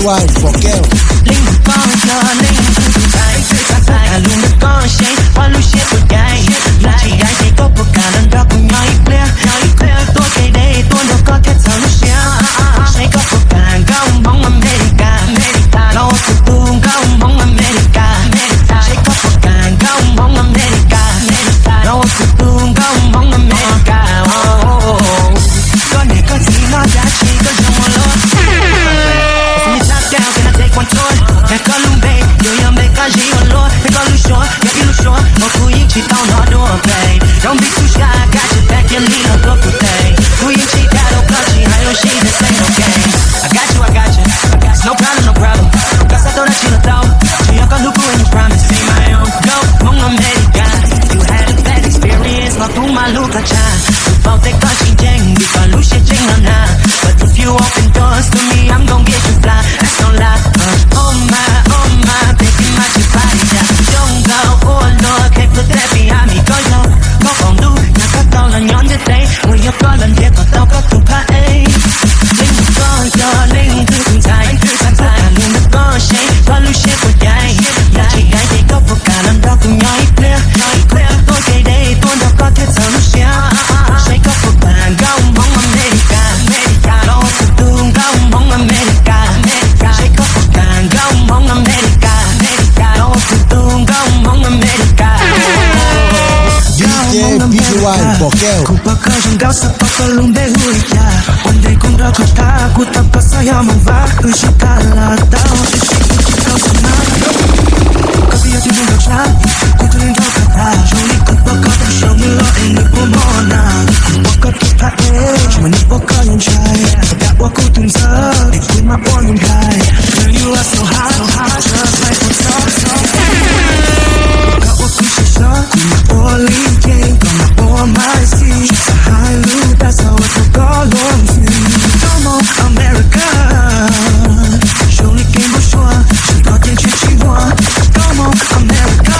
Wine for girl. Linh con cho linh ta luôn được con shake qua lúc shake của gái là chỉ gái thì có một cả lần đó cùng nhau ít clear tôi kể đây tôi đâu có thể thở lúc shake có một cả gông bóng America đâu từ tuôn gông bóng America shake có một cả gông bóng America đâu từ tuôn gông bóng America con này có gì nó giá trị có dùng một lối down, can I take one tour? Hãy có luôn babe, điều yêu mê có gì on lối. Hãy có lưu short, hãy lưu short. Một cô yên chỉ tao nói đùa babe. Don't be too shy, I got your back, your lead on top of thing. Cô yên chỉ ta đâu có gì hay đâu she this ain't no game. I got you, no problem, no problem. Có sao tôi đã chỉ là tao. Chỉ yêu có lúc cô and you promise, say my own. Go, mong America. You had a bad experience, mà tu mà lúc cả cha. Bao tay có chỉ tranh, vì có lúc sẽ tranh hơn na. But if you open doors to me, I'm gon' get you fly. That's no lie. Oh my, taking my chip body down. Don't go, oh Lord, can't put that behind me. Go low, go phòng đu, nhà có tao là nhón như thế. Người yêu có lần đẹp, còn tao có thùng pha ấy. Linh con cho linh thứ từng dài, luôn được con shake, có lưu shake của gái. Là chỉ gái thì có một cả lần đó cùng nhau ít clear. Tôi kể đây, tôi đâu có thể thở lúc shake có một bàn gông bóng America. Đâu từ tương gông bóng America. Shake có một bàn gông bóng America. Đâu từ tương gông bóng America. DJ Wine for girl. Kupaka jengkau sepaka lumbe huria. Ondai kundra kata ku tak saya mengva. Ushikala tahu ushikala sana. Kasi ya timbul berjalan. Ku tulinjau kata. Joli kupaka bersama ini pomona. Kupaka kita cuma ni poka yang jai. Dakwa ku tunzak. Ikut ma on yang high. Girl you are so hot, just like what's up. Kau aku sisa. Only game, come on my seat. Just a high loop, that's how I took all on me. Come on, America. Surely game for sure. She got the chick she want. Come on, America.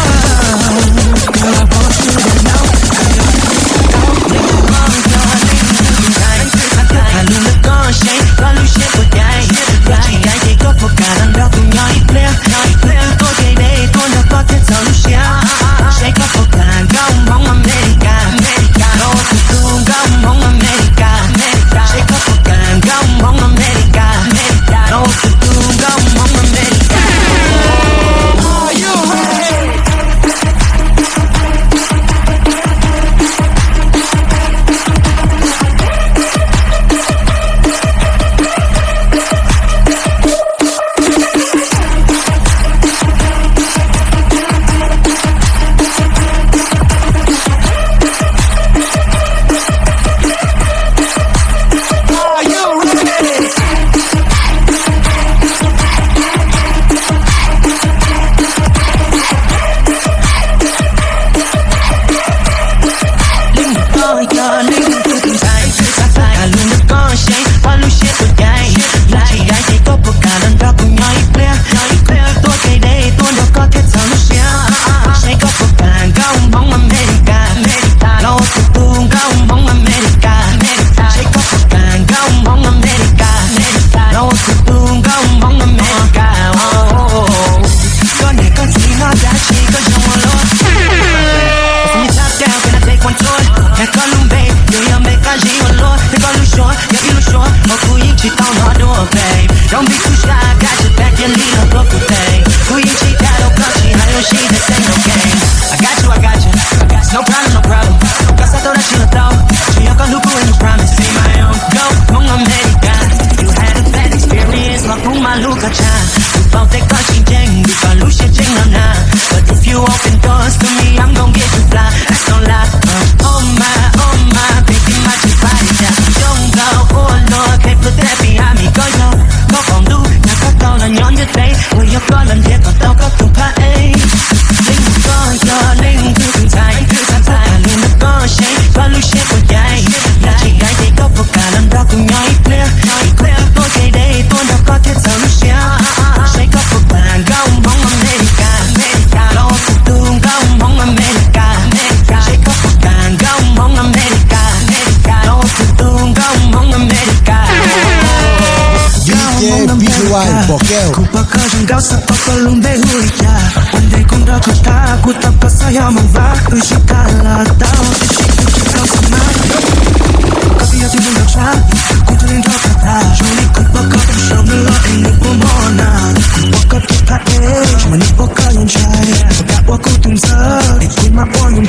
Uai, Bokel. Ku bakal jengkau sepakal lumbe huya. Andai kau dah kata aku tak percaya mengva. Ushikala tahu ushik kau semua. Tapi hati pun tak cah. Ku terin tak kata. Juli ku bakal bersama lo ini pemona. Ku bakal kita cuma ni bakal yang cai. Tak waktu tumsa. Ikut mak orang yang